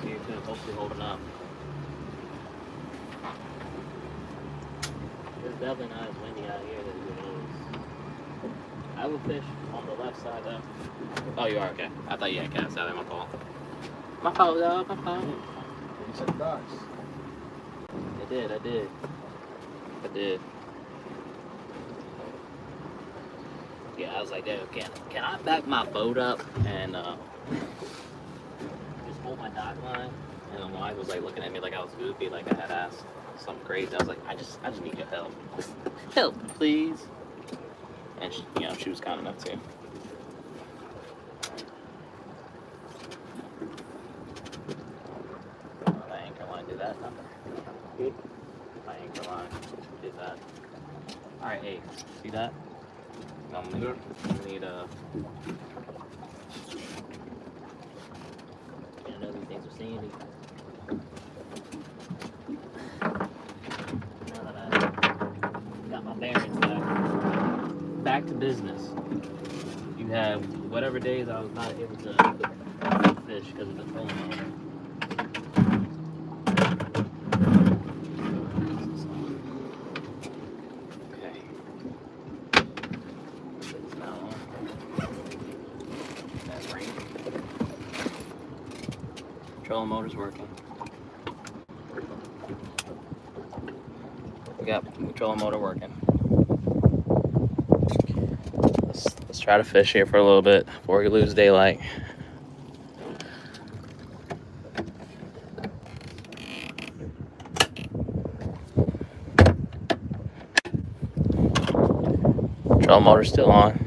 here too, hopefully holding up. It's definitely not as windy out here as it is. I will fish on the left side though. Oh, you are? Okay. I thought you had cast out there. My fault. My fault, y'all. My fault. You said ducks. I did. Yeah, I was like, dude, can I back my boat up and just hold my dock line? And the wife was like looking at me like I was goofy, like I had asked something crazy. I was like, I just need your help. Help, please. And she, she was kind enough to. My anchor line did that. My anchor line did that. All right, hey, see that? I'm gonna need I know these things are sandy. Now that I got my bearings back to business. You have whatever days I was not able to fish because of the trolling motor. Trolling motor's working. We got the trolling motor working. Let's try to fish here for a little bit before we lose daylight. Trolling motor's still on.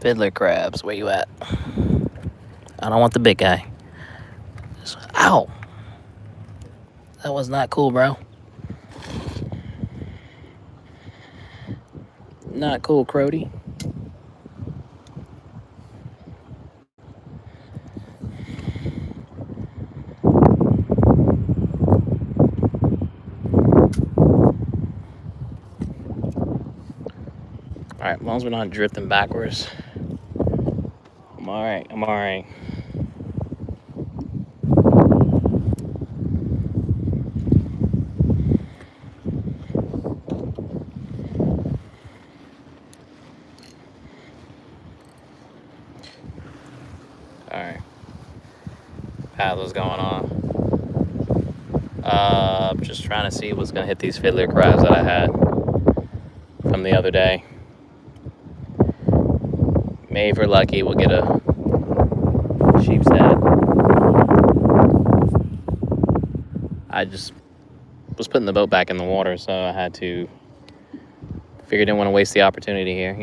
Fiddler crabs, where you at? I don't want the big guy. Ow! That was not cool, bro. Not cool, Crody. Alright, as long as we're not drifting backwards. I'm alright. Alright. Paddler's going on. Just trying to see what's gonna hit these fiddler crabs that I had from the other day. Maybe if we're lucky, we'll get a sheep's head. I just was putting the boat back in the water, so I had to figure I didn't want to waste the opportunity here,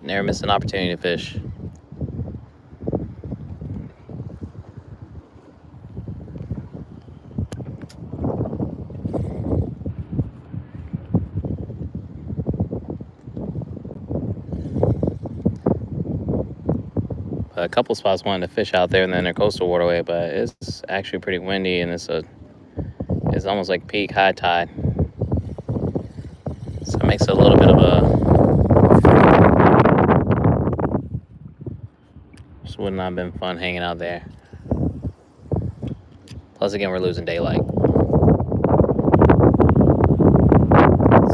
Never miss an opportunity to fish. A couple spots wanted to fish out there in the intercoastal waterway, but it's actually pretty windy and it's almost like peak high tide. So it makes it a little bit of just would not have been fun hanging out there. Plus again, we're losing daylight.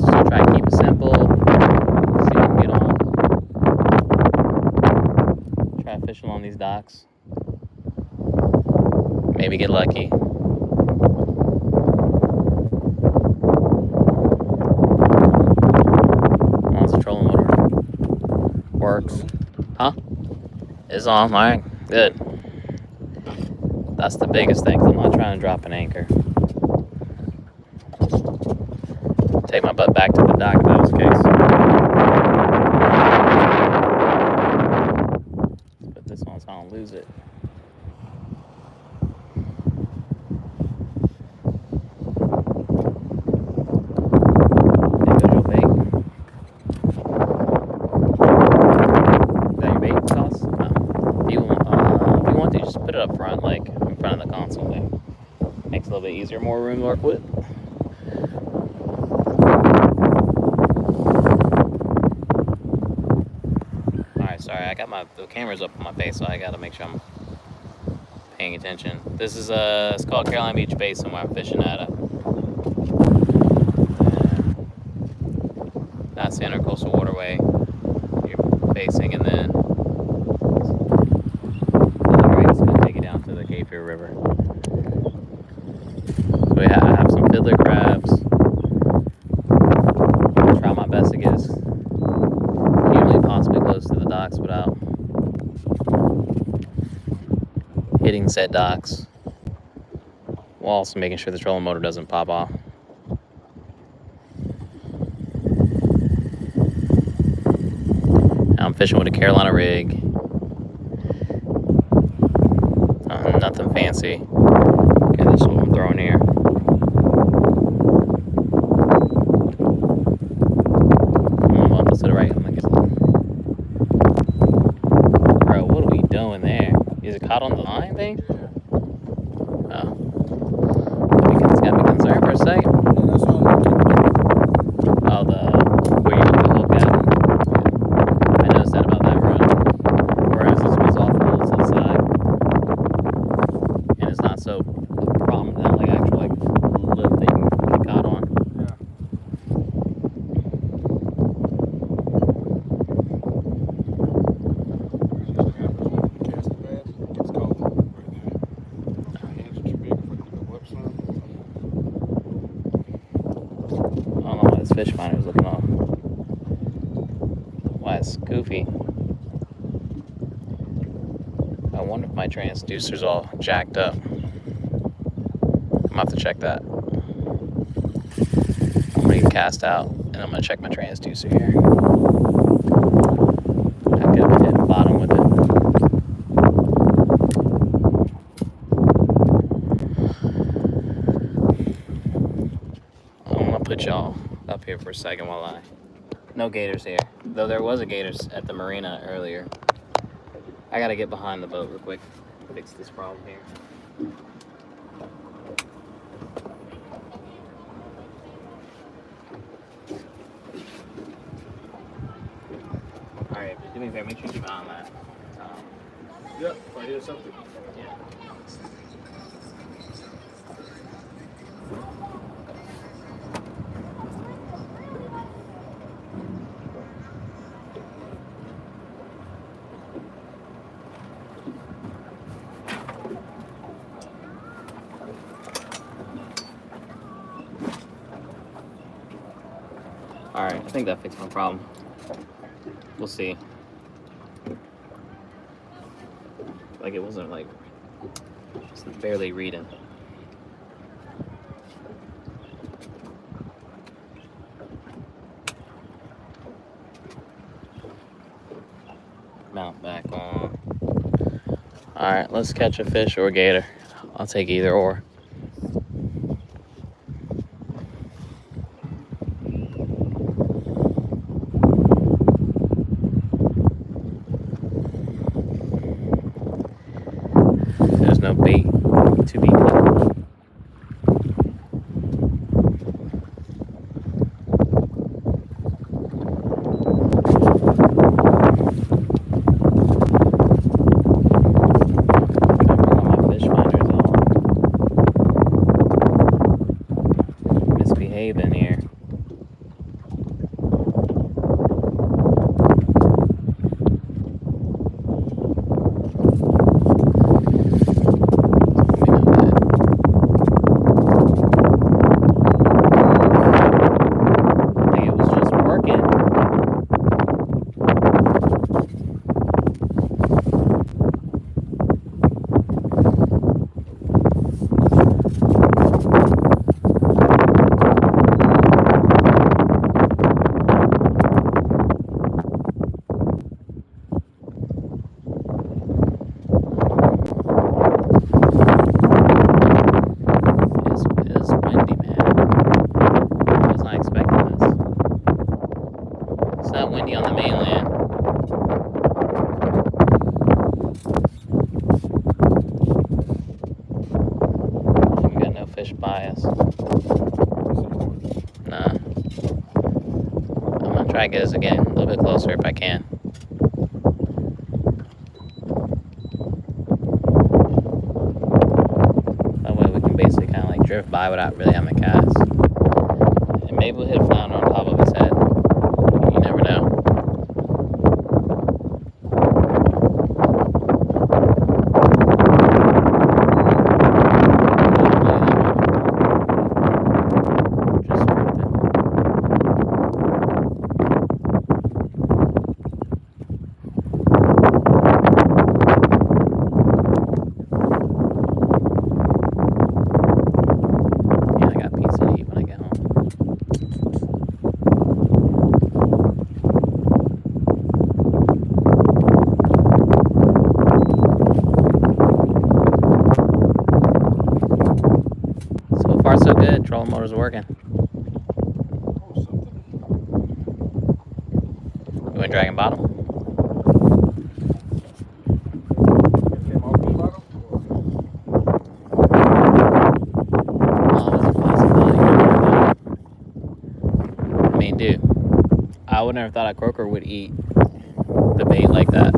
So try to keep it simple. See if we can get on. Try fishing along these docks. Maybe get lucky. How's the trolling motor? Works. Huh? It's on. Alright. Good. That's the biggest thing. I'm not trying to drop an anchor. Take my butt back to the dock if that was the case. Let's put this on so I don't lose it. There goes your bait. Is that your bait? little bit easier, more room to work with. Alright, sorry, I got the camera's up on my face, so I gotta make sure I'm paying attention. This is it's called Carolina Beach Basin where I'm fishing at. That's the Intercoastal Waterway you're facing, and then it's going to take you down to the Cape Fear River. So I have some fiddler crabs. I'll try my best to get as humanly possibly close to the docks without hitting set docks, while also making sure the trolling motor doesn't pop off. I'm fishing with a Carolina rig. Nothing fancy. Okay, this is what I'm throwing here. I'm almost to the right. Bro, what are we doing there? Is it caught on the line thing? Oh. It's got me concerned for a second. Oh, where you hook the hook at. I noticed that about that run. Whereas this was off a little to the side. And it's not so prominent, not like actual like lip that you can get caught on. Yeah. I don't know why this fish finder is looking off. Why it's goofy. I wonder if my transducer's all jacked up. I'm gonna have to check that. I'm gonna get cast out and I'm gonna check my transducer here. I could have hit the bottom with it. I'm gonna put y'all up here for a second while no gators here, though there was a gator at the marina earlier. I gotta get behind the boat real quick, fix this problem here. Alright, do me a favor, make sure you keep an eye on that. Yep, if I hear something. Yeah. Alright, I think that fixed my problem. We'll see. Like it wasn't like, just barely reading. Mount back on. Alright, let's catch a fish or a gator. I'll take either or. There's no bait to be caught. In here. It was just working. Windy on the mainland. We got no fish by us. Nah. I'm gonna try to get us again a little bit closer if I can. That way we can basically kind of like drift by without really having to cast. And maybe we'll hit a flounder on top of his head. You never know. Far so good. Trolling motor's working. You went dragon bottom? I mean, dude, I would never thought a croaker would eat the bait like that.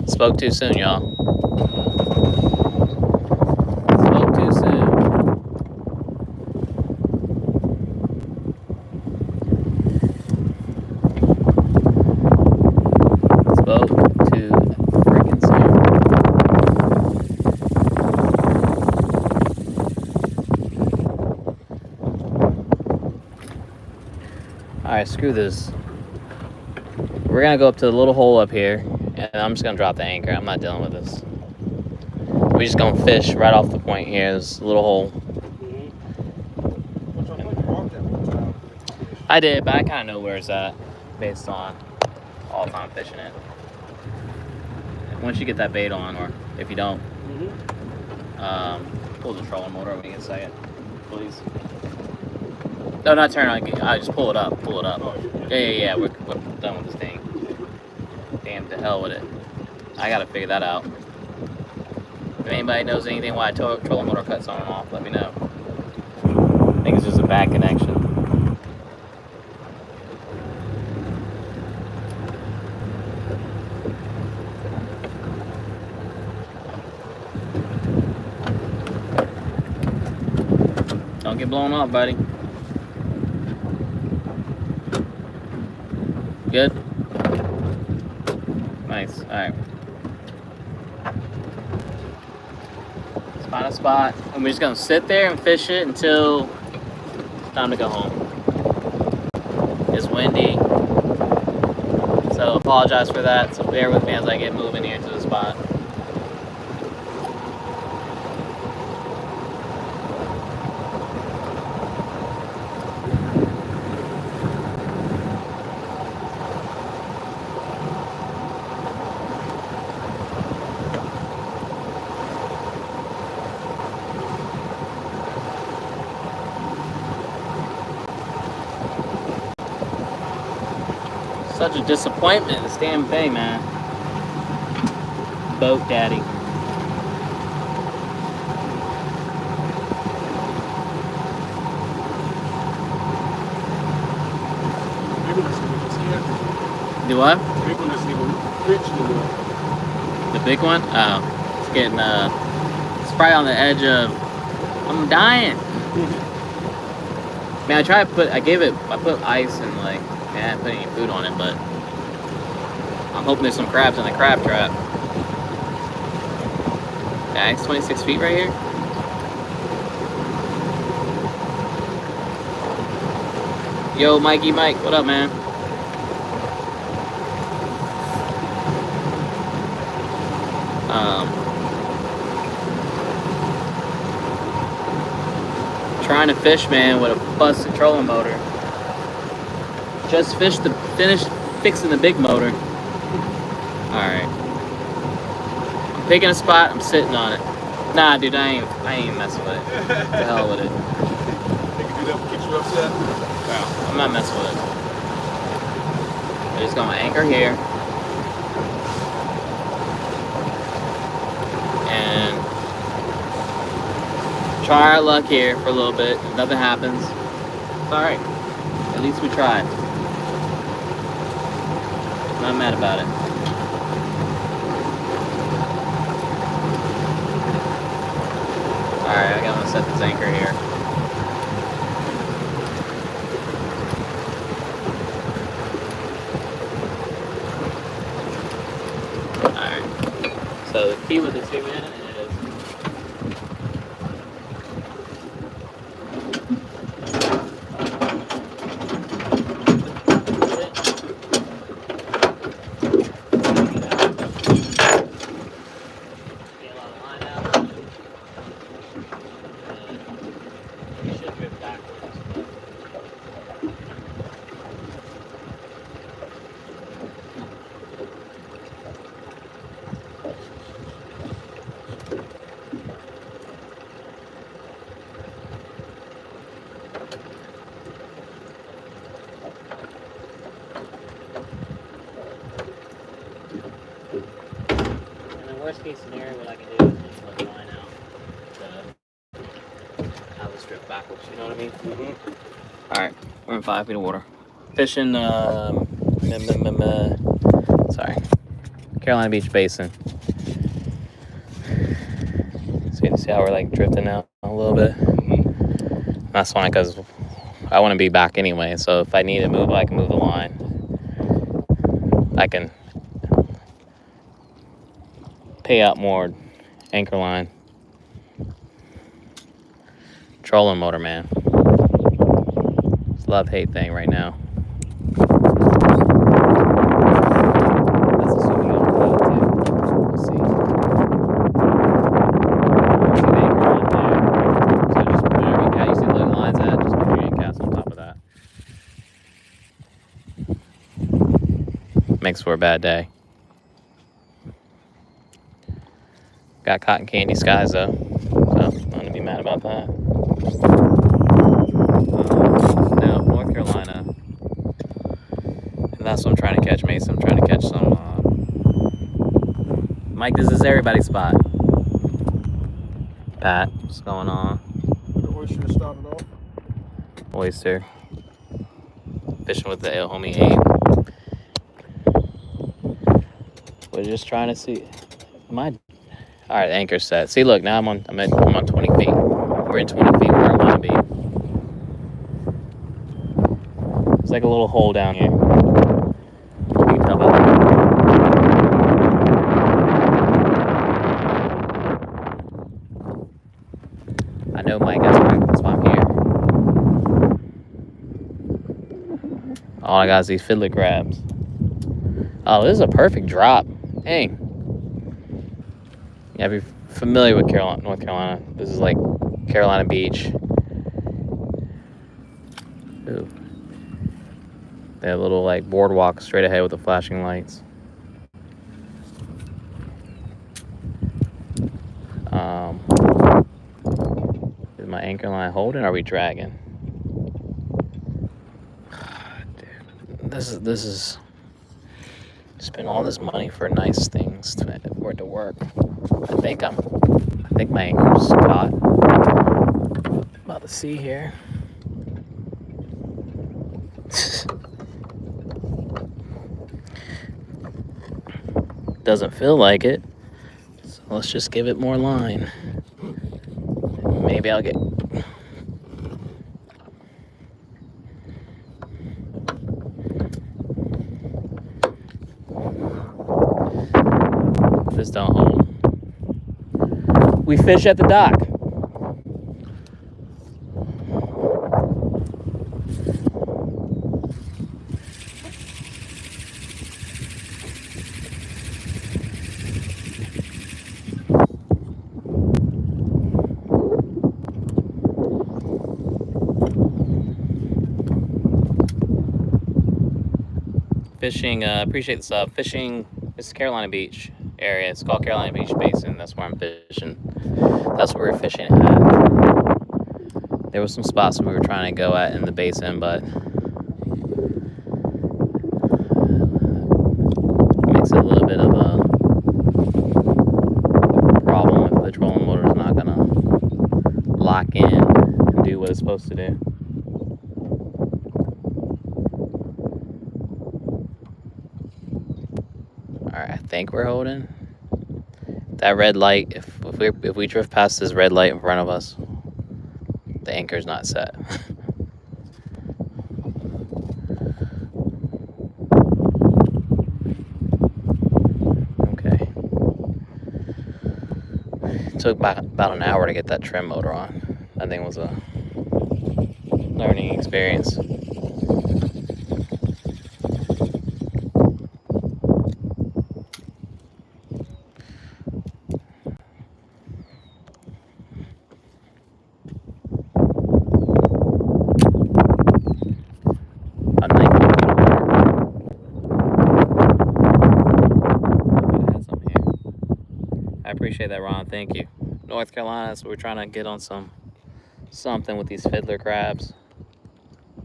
Spoke too soon, y'all. Spoke too soon. Spoke too freaking soon. Alright, screw this. We're gonna go up to the little hole up here. And I'm just gonna drop the anchor. I'm not dealing with this. We're just gonna fish right off the point here. This little hole. I did, but I kind of know where it's at based on all the time fishing it. Once you get that bait on, or if you don't, pull the trolling motor when you get a second, please. No, not turn on. I just pull it up. Pull it up. Yeah. We're done with this thing. Damn, to hell with it. I gotta figure that out. If anybody knows anything why trolling motor cuts on and off, let me know. I think it's just a bad connection. Don't get blown off, buddy. Good? Nice. Alright. Find a spot. And we're just going to sit there and fish it until it's time to go home. It's windy. So apologize for that. So bear with me as I get moving here to the spot. Such a disappointment, this damn thing, man. Boat daddy. Do what? The big one? Oh, it's getting it's probably on the edge of. I'm dying. Man, I put ice and like. I didn't put any food on it, but I'm hoping there's some crabs in the crab trap. Yeah, it's 26 feet right here. Yo, Mikey Mike, what up, man? Trying to fish, man, with a busted trolling motor. Just finished fixing the big motor. Alright. I'm picking a spot, I'm sitting on it. Nah, dude, I ain't messing with it. The hell with it. They can do that to get you upset? No, I'm not messing with it. I'm just gonna anchor here. try our luck here for a little bit. If nothing happens, it's alright. At least we tried. Not mad about it. Alright, I'm gonna set this anchor here. Alright. So the key with the 2 minute is worst case scenario, what I can do is just let the line out the strip backwards, you know what I mean? Mm-hmm. Alright, we're in 5 feet of water. Fishing, sorry, Carolina Beach Basin. So you can see how we're like drifting out a little bit. Mm-hmm. That's fine because I want to be back anyway, so if I need to move, I can move the line. I can pay out more anchor line. Trolling motor, man. It's a love-hate thing right now. That's assuming you don't float too. We'll see. See the anchor line there. So just whenever you see the little lines at, just put your end caps on top of that. Makes for a bad day. Got cotton candy skies though, so I'm gonna be mad about that. Now North Carolina, and that's what I'm trying to catch, Mason. I'm trying to catch some. Mike, this is everybody's spot. Pat, what's going on? The oyster started off. Oyster. Fishing with the homie Abe. We're just trying to see. All right, anchor set. See, look, now I'm on 20 feet. We're in 20 feet where I want to be. It's like a little hole down here. You can tell by that. I know Mike, that's why I'm here. All I got is these fiddler crabs. Oh, this is a perfect drop. Dang. Yeah, if you're familiar with North Carolina, this is like Carolina Beach. Ooh. They have a little like boardwalk straight ahead with the flashing lights. Is my anchor line holding or are we dragging? Dude, this is spend all this money for nice things for it to work. I think my anchor's caught. About to see here. Doesn't feel like it. So let's just give it more line. Maybe I'll get. This don't hold. We fish at the dock. Fishing, appreciate the sub. Fishing, this is Carolina Beach area. It's called Carolina Beach Basin. That's where I'm fishing. That's where we're fishing at. There were some spots we were trying to go at in the basin, but it makes it a little bit of a problem if the trolling motor is not gonna lock back in and do what it's supposed to do. Alright, I think we're holding. That red light, if we drift past this red light in front of us, the anchor's not set. Okay. It took about an hour to get that trim motor on. That thing was a learning experience. Appreciate that, Ron. Thank you. North Carolina, so we're trying to get on something with these fiddler crabs.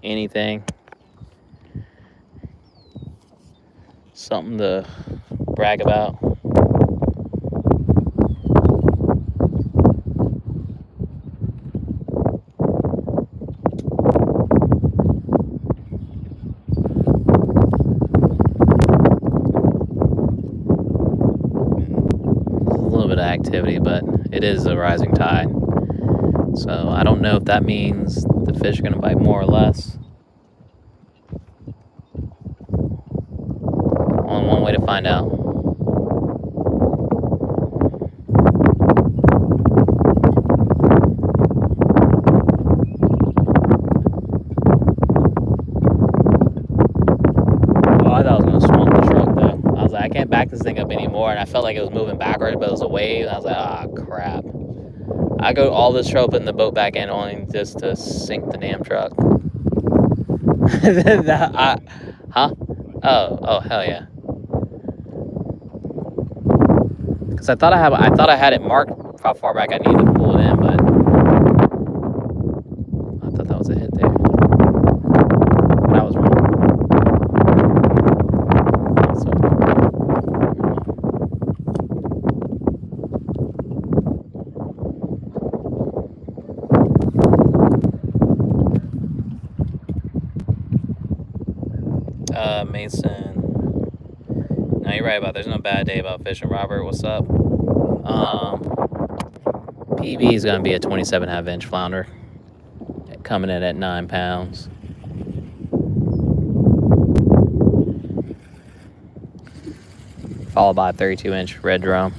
Anything. Something to brag about. Activity, but it is a rising tide, so I don't know if that means the fish are going to bite more or less. Only one way to find out. Oh, I thought I was going to swamp the truck though. I was like, I can't back this thing up anymore, and I felt like it was moving backwards, but it was a wave, and I was like, ah, crap. I go all this trouble putting the boat back in only just to sink the damn truck. Huh? Oh, hell yeah. Because I thought I had it marked how far back I needed to pull it in, but I thought that was a hit there. But I was wrong. Mason. No, you're right about there's no bad day about fishing. Robert, what's up? PB is going to be a 27.5 inch flounder, coming in at 9 pounds. Followed by a 32 inch red drum.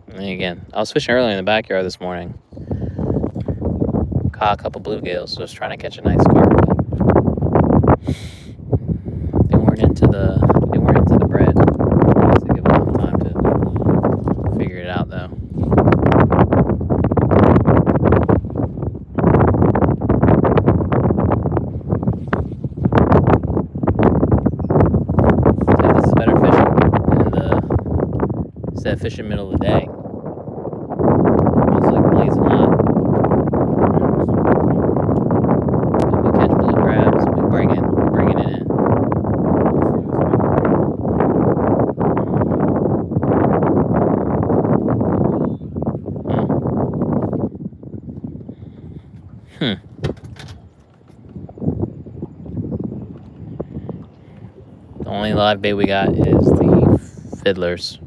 And again, I was fishing early in the backyard this morning. Caught a couple bluegills, just trying to catch a nice squirt. They weren't into the bread. I had to give them time to figure it out though. So this is better fishing instead of fishing middle of the day. It's like blazing hot. Bringing it in. The only live bait we got is the fiddlers.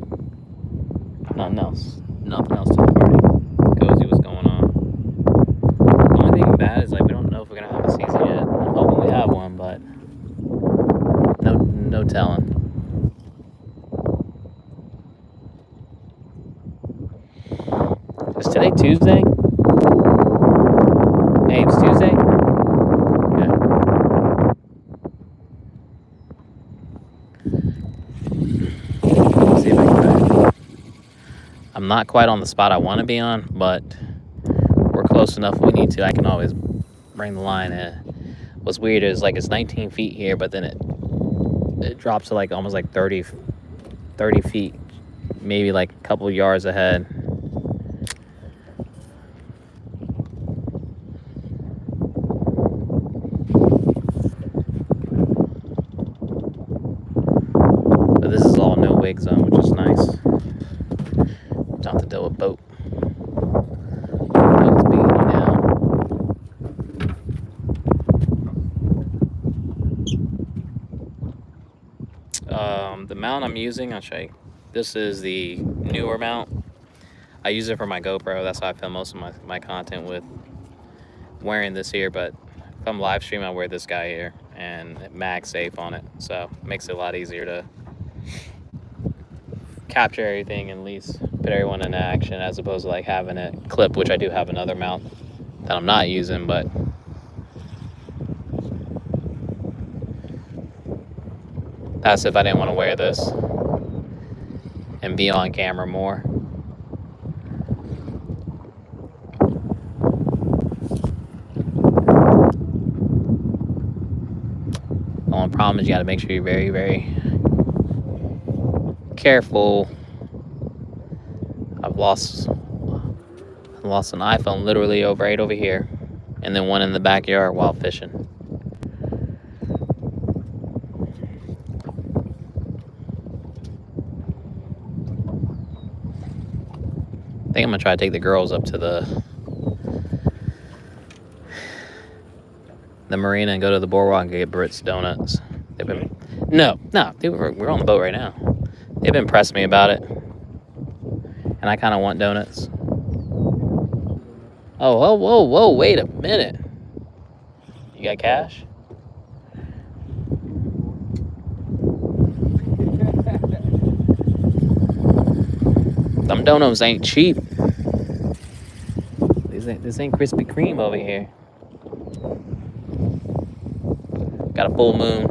Nothing else to the party. Cozy, what's going on? The only thing bad is like we don't know if we're gonna have a season yet. I'm hoping we have one, but no telling. Is today Tuesday? Hey, it's Tuesday? Yeah. Let's see if I can. I'm not quite on the spot I want to be on, but we're close enough if we need to. I can always bring the line in. What's weird is like it's 19 feet here, but then it drops to like almost like 30 feet, maybe like a couple yards ahead. But this is all no wig zone, which is nice. mount I'm using, I'll show you. This is the newer mount. I use it for my GoPro. That's how I film most of my content with wearing this here. But if I'm live streaming, I wear this guy here, and it MagSafe on it. So it makes it a lot easier to capture everything and at least put everyone in action, as opposed to like having it clip, which I do have another mount that I'm not using, but that's if I didn't want to wear this and be on camera more. The only problem is you got to make sure you're very, very careful. I've lost an iPhone literally right over here, and then one in the backyard while fishing. I think I'm gonna try to take the girls up to the marina and go to the boardwalk and get Brits donuts. They've been we're on the boat right now. They've been pressing me about it, and I kind of want donuts. Oh, whoa, wait a minute. You got cash? Them donuts ain't cheap. This ain't Krispy Kreme over here. Got a full moon.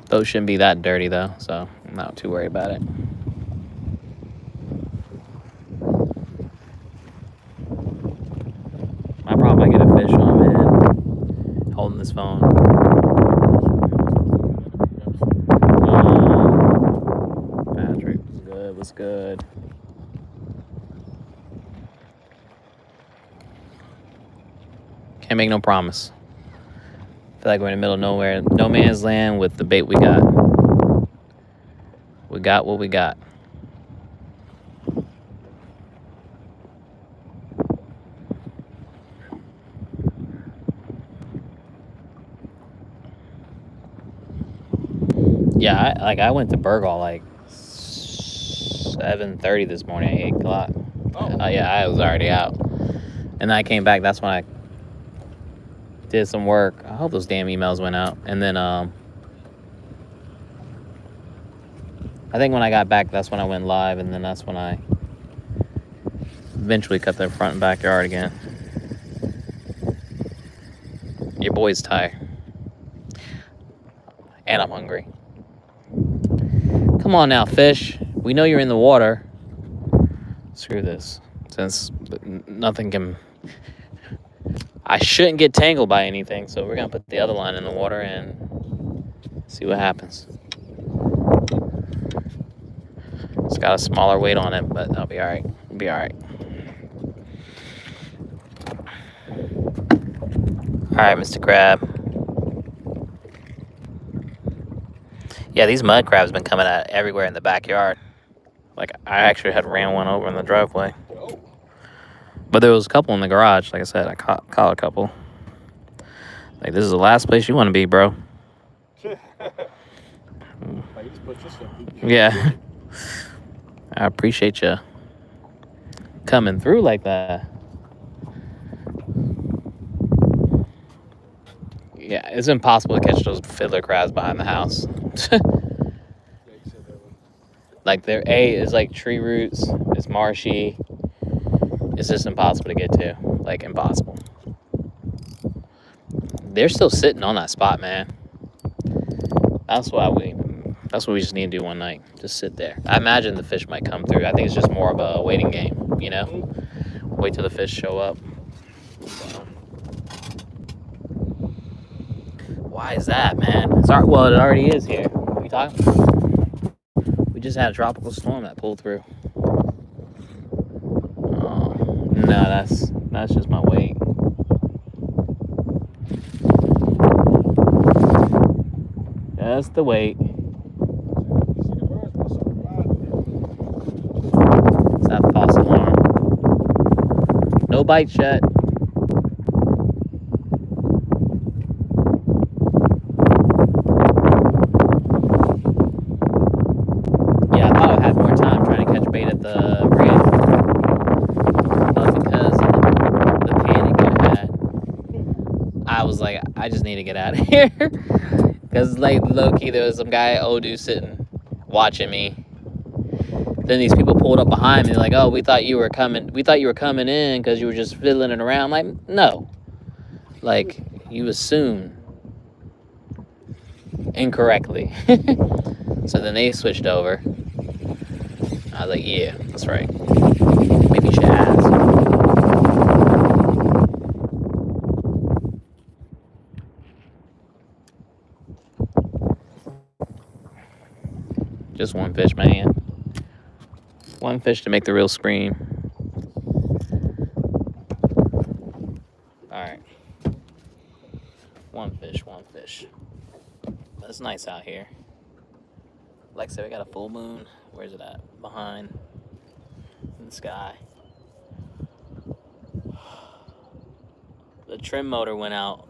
Boat shouldn't be that dirty though, so I'm not too worried about it. I probably get a fish on, man. Holding this phone. Patrick was good. Can't make no promise. Feel like we're in the middle of nowhere, no man's land with the bait we got. We got what we got. Yeah, I went to Burgal like 7:30 this morning, 8 o'clock. Oh. Yeah, I was already out. And then I came back, that's when I did some work. I hope those damn emails went out. And then I think when I got back, that's when I went live, and then that's when I eventually cut the front and backyard again. Your boy's tired. And I'm hungry. Come on now, fish. We know you're in the water. Screw this. Since nothing can... I shouldn't get tangled by anything, so we're gonna put the other line in the water and see what happens. It's got a smaller weight on it, but that'll be all right. It'll be all right. All right, Mr. Crab. Yeah, these mud crabs been coming out everywhere in the backyard. Like, I actually had ran one over in the driveway. But there was a couple in the garage. Like I said, I caught a couple. Like, this is the last place you want to be, bro. Yeah. I appreciate you coming through like that. Yeah, it's impossible to catch those fiddler crabs behind the house. Like, their is like tree roots. It's marshy. It's just impossible to get to. Like, impossible. They're still sitting on that spot, man. That's what we just need to do one night. Just sit there. I imagine the fish might come through. I think it's just more of a waiting game, you know? Wait till the fish show up. Why is that, man? Well, it already is here. What are you talking about? We just had a tropical storm that pulled through. No, that's just my weight. Just the weight. It's that false alarm. No bite yet. I just need to get out of here. Because, like, low-key, there was some guy at Odu sitting, watching me. Then these people pulled up behind me, like, oh, we thought you were coming in because you were just fiddling it around. I'm like, no. Like, you assumed incorrectly. So then they switched over. I was like, yeah, that's right. Maybe you should ask. Just one fish, man. One fish to make the reel scream. Alright. One fish. But it's nice out here. Like I said, we got a full moon. Where's it at? Behind in the sky. The trim motor went out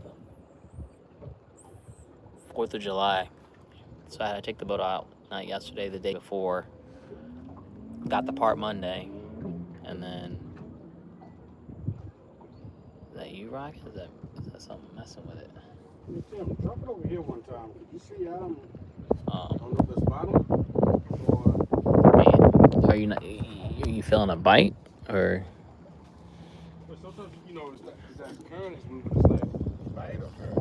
4th of July. So I had to take the boat out, not yesterday, the day before. Got the part Monday. And then... Is that you, Rock? Is that something messing with it? Tim, drop it over here one time. Could you see Adam Um, on this bottom? Or, Are you feeling a bite? Or... but sometimes, you know, it's that current is moving. It's like bite or current.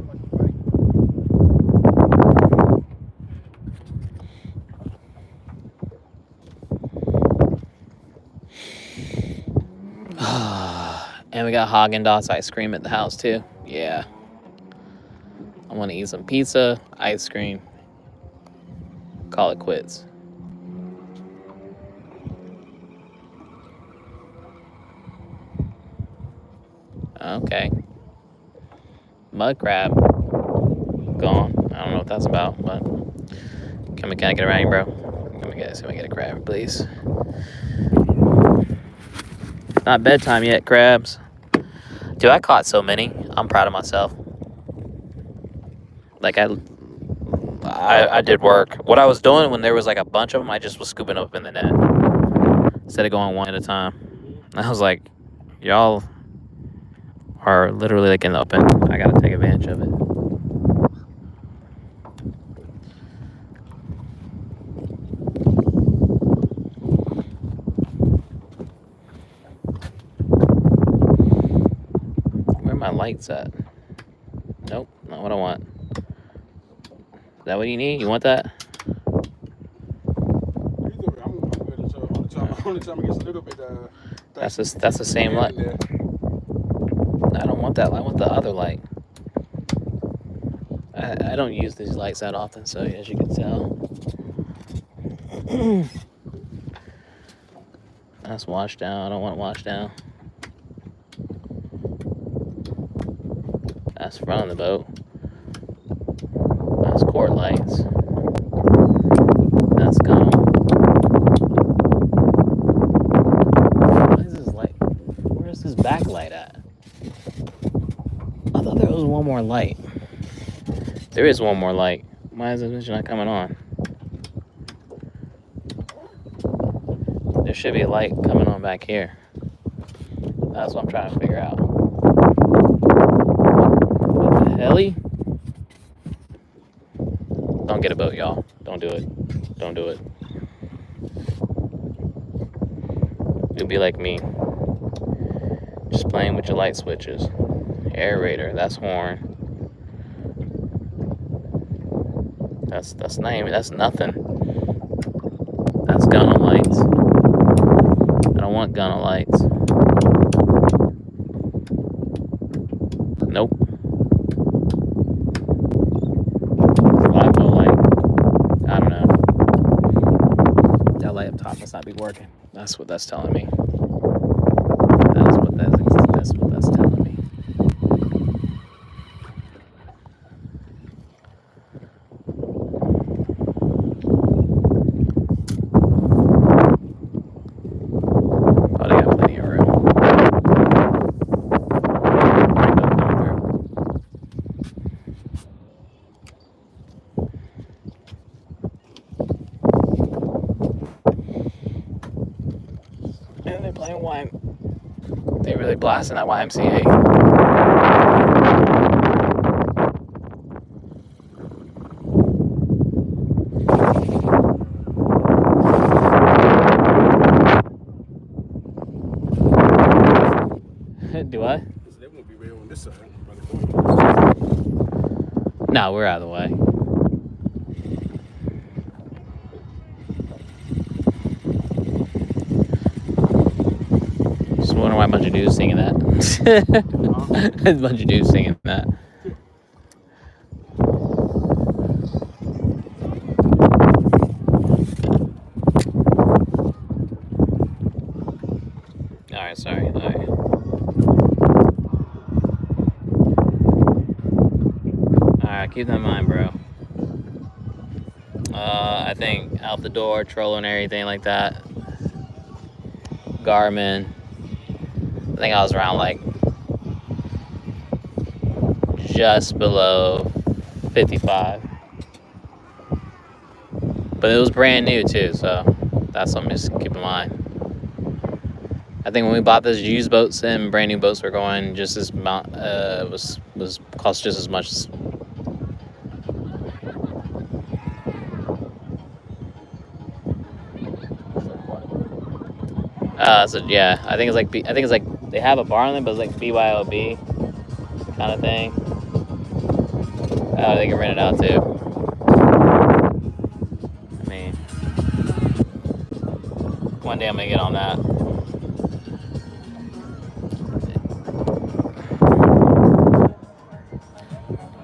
Like a bite. And we got Haagen-Dazs ice cream at the house too. Yeah. I want to eat some pizza, ice cream. Call it quits. Okay. Mud crab. Gone. I don't know what that's about, but can I get around you, bro? Can we get a crab, please? Not bedtime yet, crabs. Dude, I caught so many. I'm proud of myself. Like, I did work. What I was doing when there was like a bunch of them, I just was scooping up in the net instead of going one at a time. I was like, y'all are literally like in the open. I gotta take advantage of it. Where are my lights at? Nope, not what I want. Is that what you need? You want that? Only time it gets a little bit. That's the same light. I don't want that light. I want the other light. I don't use these lights that often, so as you can tell. That's washed down. I don't want it washed down. That's front of the boat. That's court lights. That's gone. What is this light? Where's this backlight at? I thought there was one more light. There is one more light. Why is this not coming on? There should be a light coming on back here. That's what I'm trying to figure out. What the hell-y? Don't get a boat, y'all. Don't do it. Don't do it. You'll be like me. Just playing with your light switches. Aerator, that's horn. That's not even, that's nothing. That's gunner lights. I don't want gunner lights. Nope. LiPo light. I don't know. That light up top must not be working. That's what that's telling me. That's what that's telling me. Oh, they got plenty of room. Rainbow coming through. And they're playing wine. They really blasting that YMCA. Do I? They won't be right on this side. By the corner. No, we're out of the way. Just wondering why a bunch of dudes singing that. A bunch of dudes singing that. Alright, sorry. Alright. Alright, keep that in mind, bro. I think out the door, trolling, everything like that. Garmin. I think I was around like just below 55. But it was brand new too, so that's something to keep in mind. I think when we bought this, used boats and brand new boats were going just as was cost just as much. So yeah, I think it's like they have a bar on them, but it's like BYOB kind of thing. They can rent it out too. I mean, one day I'm gonna get on that.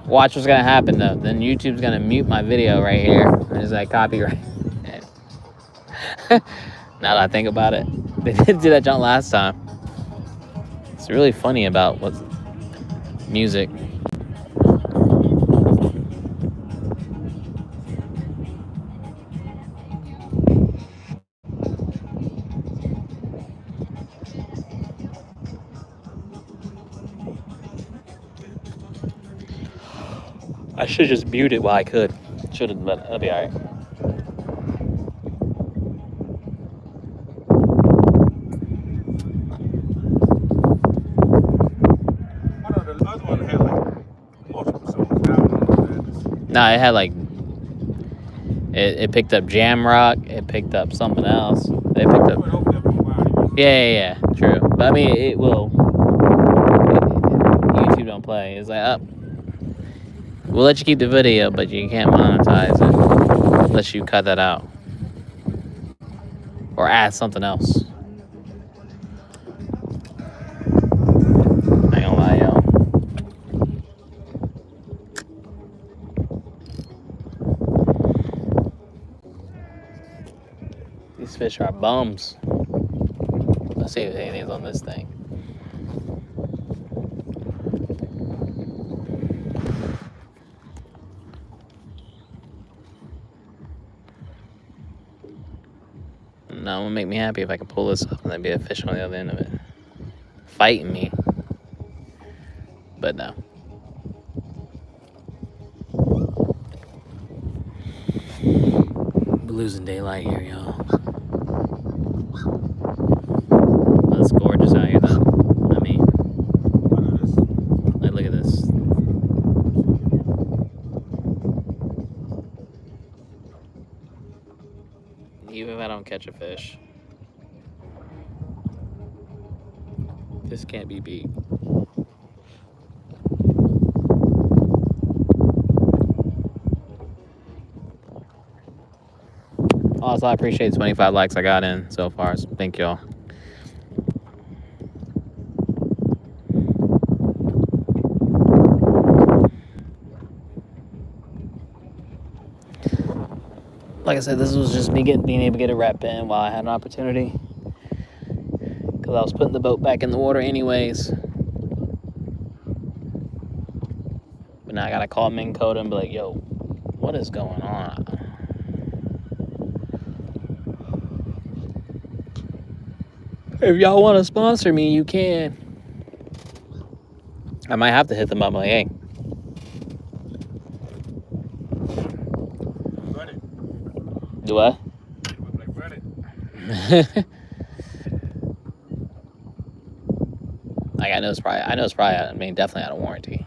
Watch what's gonna happen though. Then YouTube's gonna mute my video right here. There's that copyright. Now that I think about it, they did do that jump last time. It's really funny about what's music. I should just mute it while I could. Should have, but it'll be alright. No, it had like it picked up Jamrock. It picked up something else. It picked up. Yeah, true. But I mean, it will. YouTube don't play. It's like up. We'll let you keep the video, but you can't monetize it unless you cut that out or add something else. I ain't gonna lie, y'all. These fish are bums. Let's see if anything's on this thing. No, it would make me happy if I could pull this up and there'd be a fish on the other end of it. Fighting me. But no. We're losing daylight here, y'all. It's gorgeous out here, though. I mean, like, look at this. Even if I don't catch a fish, this can't be beat. Also, I appreciate 25 likes I got in so far, so thank y'all. Like I said, this was just me being able to get a rep in while I had an opportunity. Because I was putting the boat back in the water anyways. But now I gotta call Minn Kota and be like, yo, what is going on? If y'all want to sponsor me, you can. I might have to hit them up like, hey. Do what? Like, I know it's probably, I mean, definitely out of warranty.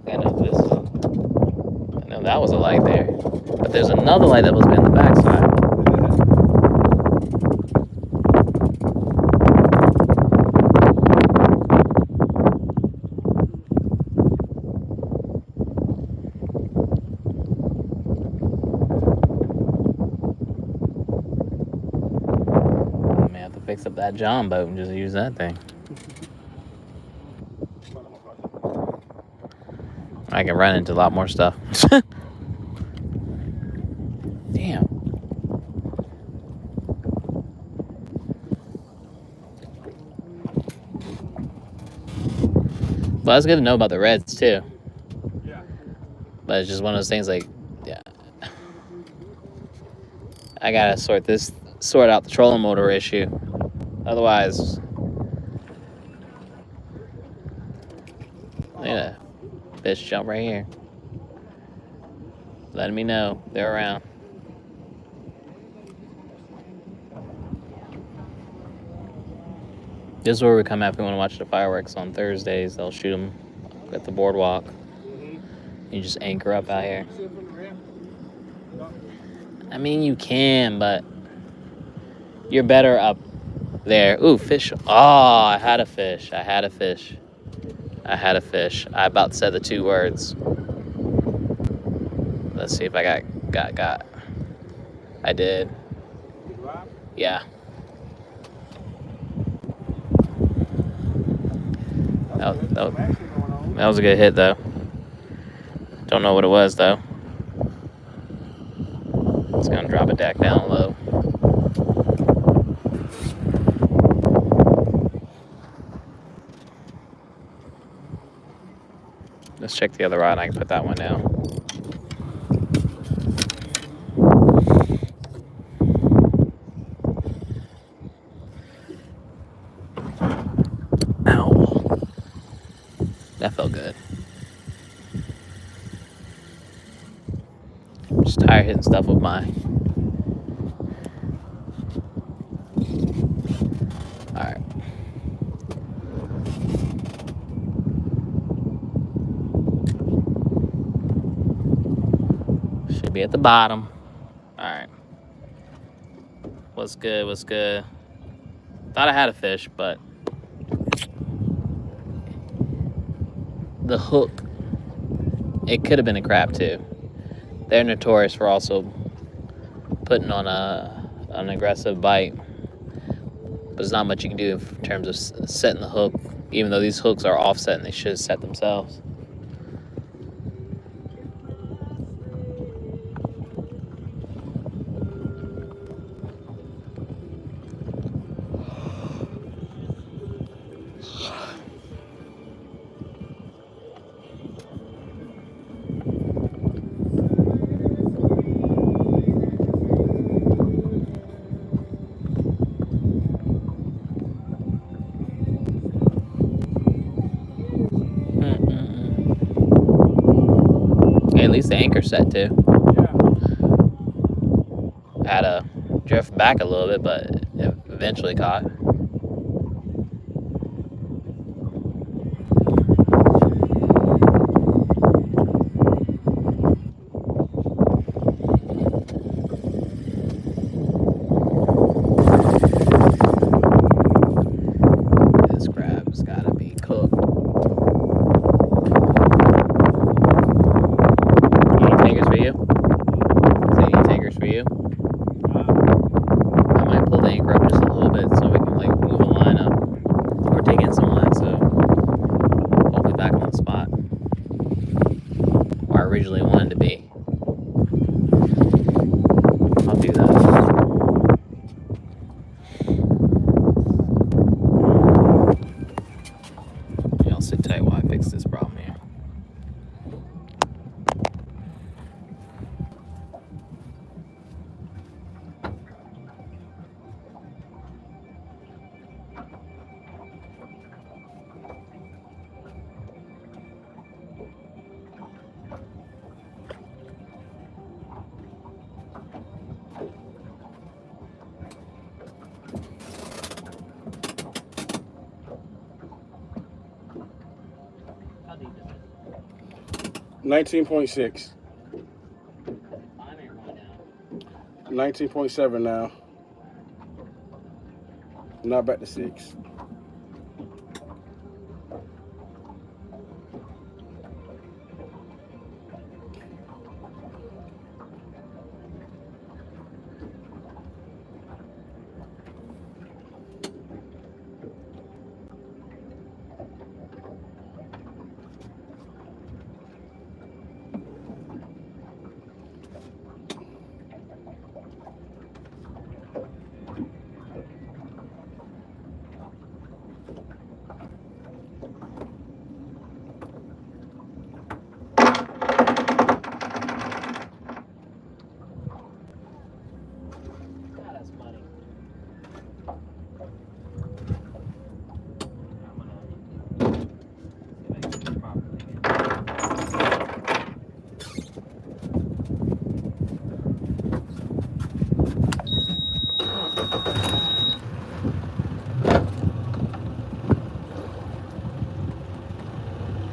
I know that was a light there. But there's another light that was in the backside. I may have to fix up that John boat and just use that thing. I can run into a lot more stuff. Damn. Well, that's good to know about the reds too. Yeah. But it's just one of those things like, yeah. I gotta sort out the trolling motor issue. Otherwise, look at that fish jump right here. Letting me know they're around. This is where we come after we want to watch the fireworks on Thursdays. They'll shoot them at the boardwalk. You just anchor up out here. I mean, you can, but you're better up there. Ooh, fish. Oh, I had a fish. I about said the 2 words. Let's see if I got. I did. Yeah. That was a good hit, though. Don't know what it was, though. It's gonna drop it back down low. Let's check the other rod. I can put that one down. Ow. That felt good. I'm just tired of hitting stuff with my... Alright. Should be at the bottom. Alright. What's good? Thought I had a fish, but the hook, it could have been a crab too. They're notorious for also putting on an aggressive bite, but there's not much you can do in terms of setting the hook, even though these hooks are offset and they should set themselves. At least the anchor set too. Yeah. Had to drift back a little bit, but it eventually caught. This crab's gotta be cooked. For you? I might pull the anchor up just a little bit so we can 19.6. 19.7 now. Now back to 6.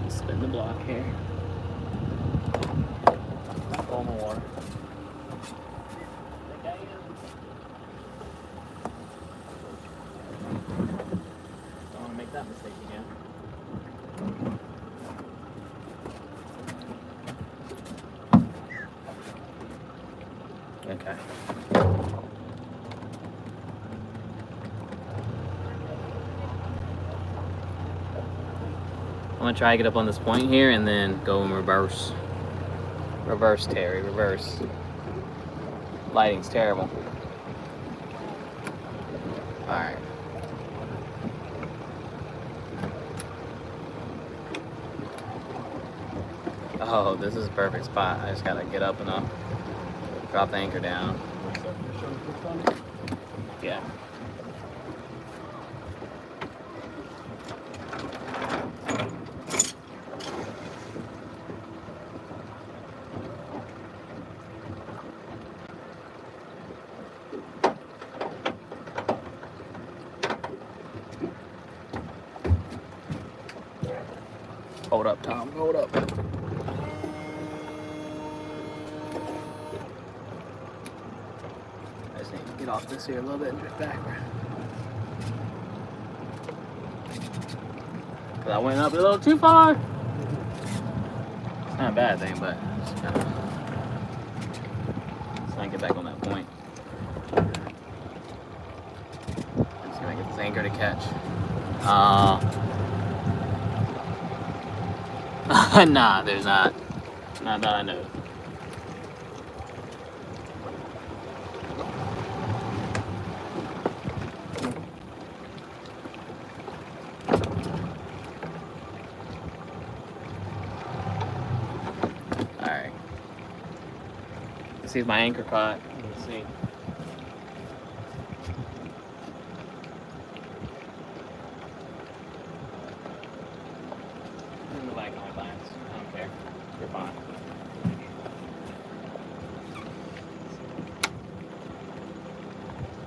Spin the block here. Pull in the water. Don't want to make that mistake again. Okay. I'm gonna try to get up on this point here and then go in reverse. Reverse, Terry, reverse. Lighting's terrible. Alright. Oh, this is a perfect spot. I just gotta get up enough. Drop the anchor down. Yeah. Hold up, Tom. Hold up. I just need to get off this here a little bit and drift backward. Cause I went up a little too far. It's not a bad thing, but it's kind of. Let's not get back on that point. Let's see if I can get this anchor to catch. Nah, there's not. Not that I know. Alright. Let's see if my anchor caught. Let's see.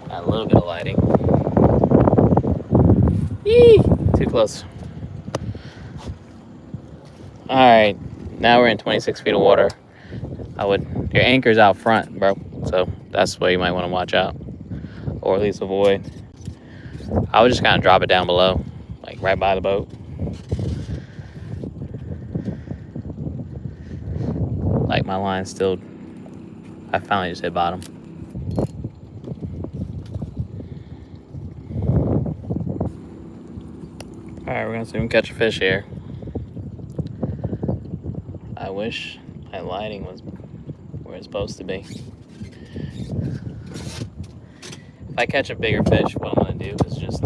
Got a little bit of lighting. Yee! Too close. Alright, now we're in 26 feet of water. Your anchor's out front, bro. So that's what you might want to watch out. Or at least avoid. I would just kind of drop it down below. Like right by the boat. Like my line's still... I finally just hit bottom. Alright, we're gonna see if we can catch a fish here. I wish my lighting was where it's supposed to be. If I catch a bigger fish, what I'm gonna do is just